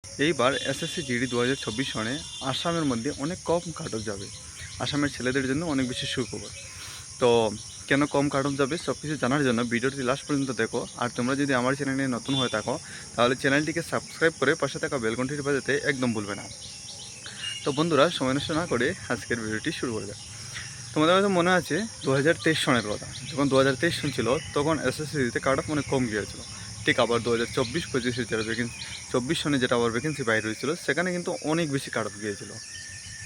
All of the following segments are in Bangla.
এইবার এসএসসি জিডি 2024 সনে আসামের মধ্যে অনেক কম কাট অফ যাবে। আসামের ছেলেদের জন্য অনেক বেশি সুখবর। তো কেন কম কাট অফ যাবে সব কিছু জানার জন্য ভিডিওটি লাস্ট পর্যন্ত দেখো। আর তোমরা যদি আমার চ্যানেলে নতুন হয়ে থাকো তাহলে চ্যানেলটিকে সাবস্ক্রাইব করে পাশে থাকা বেল ঘন্টিটি বাজাতে একদম ভুলবে না। তো বন্ধুরা, সময় নষ্ট না করে আজকের ভিডিওটি শুরু করে দেয়। তোমাদের হয়তো মনে আছে 2023 সনের কথা। যখন 2023 সন ছিল তখন এসএসসিতে কাট অফ অনেক কম গিয়েছিল। ঠিক আবার 2024-25 যেটা ভ্যাকেন্সি, 24 সনে যেটা আবার ভ্যাকেন্সি বাইরে হয়েছিল সেখানে কিন্তু অনেক বেশি কাট অফ গিয়েছিল।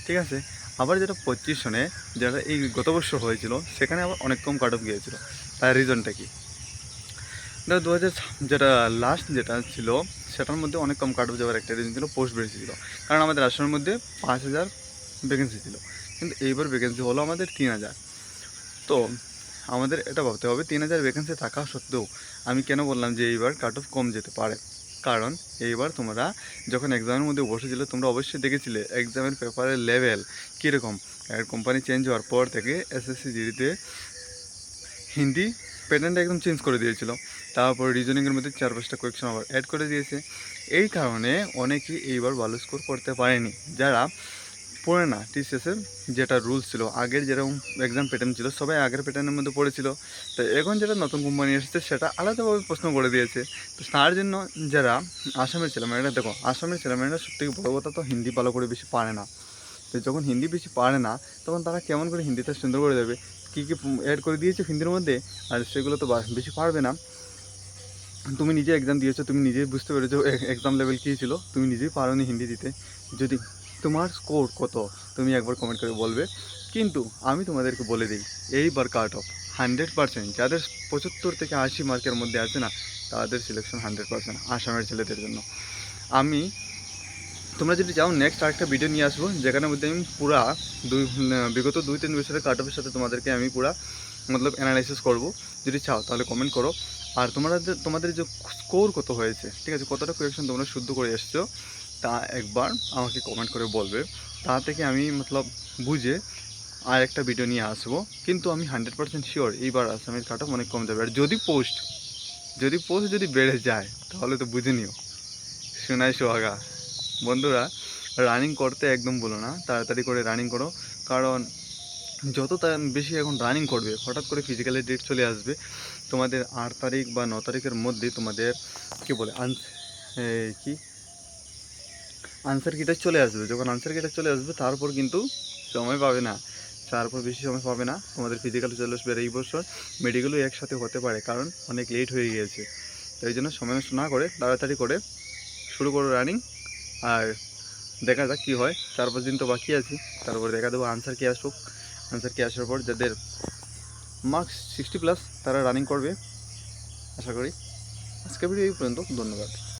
ঠিক আছে, আবার যেটা 25 সনে যেটা এই গত বছর হয়েছিল সেখানে আবার অনেক কম কাট অফ গিয়েছিল। তার রিজনটা কি? দেখো, 2000 যেটা লাস্ট যেটা ছিল সেটার মধ্যে অনেক কম কাট অফ যাওয়ার একটা রিজন ছিল পোস্ট বেরিয়েছে ছিল। কারণ আমাদের আসামের মধ্যে 5000 ভ্যাকেন্সি ছিল, কিন্তু এইবার ভ্যাকেন্সি হলো আমাদের 3000। তো আমাদের এটা ভাবতে হবে 3000 ভ্যাকেন্সি থাকা সত্ত্বেও আমি কেন বললাম যে এইবার কাট অফ কম যেতে পারে। কারণ এইবার তোমরা যখন এক্সামের মধ্যে বসেছিলে তোমরা অবশ্যই দেখেছিলে এক্সামের পেপারের লেভেল কীরকম। কোম্পানি চেঞ্জ হওয়ার পর থেকে এসএসসি জিডিতে হিন্দি প্যাটার্নটা একদম চেঞ্জ করে দিয়েছিল। তারপর রিজনিংয়ের মধ্যে 4-5টা কোয়েকশন আবার অ্যাড করে দিয়েছে। এই কারণে অনেকেই এইবার ভালো স্কোর করতে পারেনি। যারা পড়ে না, টিসিএসের যেটা রুলস ছিল, আগের যেরকম এক্সাম প্যাটার্ন ছিল সবাই আগের প্যাটার্নের মধ্যে পড়েছিল। তো এখন যেটা নতুন কোম্পানি এসেছে সেটা আলাদাভাবে প্রশ্ন করে দিয়েছে। তো তার জন্য যারা আসামের ছেলেমেয়েরা, দেখো আসামের ছেলেমেয়েরা সবথেকে বড় কথা তো হিন্দি ভালো করে বেশি পারে না। তো যখন হিন্দি বেশি পারে না তখন তারা কেমন করে হিন্দিটা সুন্দর করে দেবে? কী কী অ্যাড করে দিয়েছে হিন্দির মধ্যে, আর সেগুলো তো বেশি পারবে না। তুমি নিজে এক্সাম দিয়েছো, তুমি নিজেই বুঝতে পেরেছো এক্সাম লেভেল কী ছিল, তুমি নিজেই পারোনি হিন্দি দিতে। যদি তোমার স্কোর কত তুমি একবার কমেন্ট করে বলবে। কিন্তু আমি তোমাদেরকে বলে দিই, এইবার কাট অফ 100%, যাদের 75 থেকে 80 মার্কের মধ্যে আছে না তাদের সিলেকশন 100% আসামের ছেলেদের জন্য। আমি, তোমরা যদি চাও নেক্সট আরেকটা ভিডিও নিয়ে আসবো যেখানের মধ্যে আমি পুরা বিগত 2-3 বছরের কাট অফের সাথে তোমাদেরকে আমি পুরা মতলব অ্যানালাইসিস করবো। যদি চাও তাহলে কমেন্ট করো। আর তোমাদের যে স্কোর কত হয়েছে, ঠিক আছে, কতটা কোয়েকশন তোমরা শুদ্ধ করে এসছো তা একবার আমাকে কমেন্ট করে বলবে। তা থেকে আমি মতলব বুঝে আর একটা ভিডিও নিয়ে আসবো। কিন্তু আমি 100% শিওর এইবার আসামের কাট অফ অনেক কম যাবে। আর যদি পোস্ট যদি বেড়ে যায় তাহলে তো বুঝে নিও, শোনাই সোহাগা। বন্ধুরা, রানিং করতে একদম বলো না, তাড়াতাড়ি করে রানিং করো। কারণ যত বেশি এখন রানিং করবে হঠাৎ করে ফিজিক্যালের ডেট চলে আসবে। তোমাদের 8 তারিখ বা 9 তারিখের মধ্যে তোমাদের কী বলে কি আনসার কিটা চলে আসবে। যখন আনসার কিটা চলে আসবে তারপর কিন্তু সময় পাবে না, তারপর বেশি সময় পাবে না। তোমাদের ফিজিক্যাল চলে আসবে। আর এই বছর মেডিকেলও একসাথে হতে পারে, কারণ অনেক লেট হয়ে গিয়েছে। তো এই জন্য সময় নষ্ট না করে তাড়াতাড়ি করে শুরু করো রানিং। আর দেখা যাক কী হয়, 4-5 দিন তো বাকি আছে, তারপর দেখা দেবো আনসার কি আসুক। আনসার কি আসার পর যাদের মার্কস 60+ তারা রানিং করবে আশা করি। আজকে ভিডিও এই পর্যন্ত, ধন্যবাদ।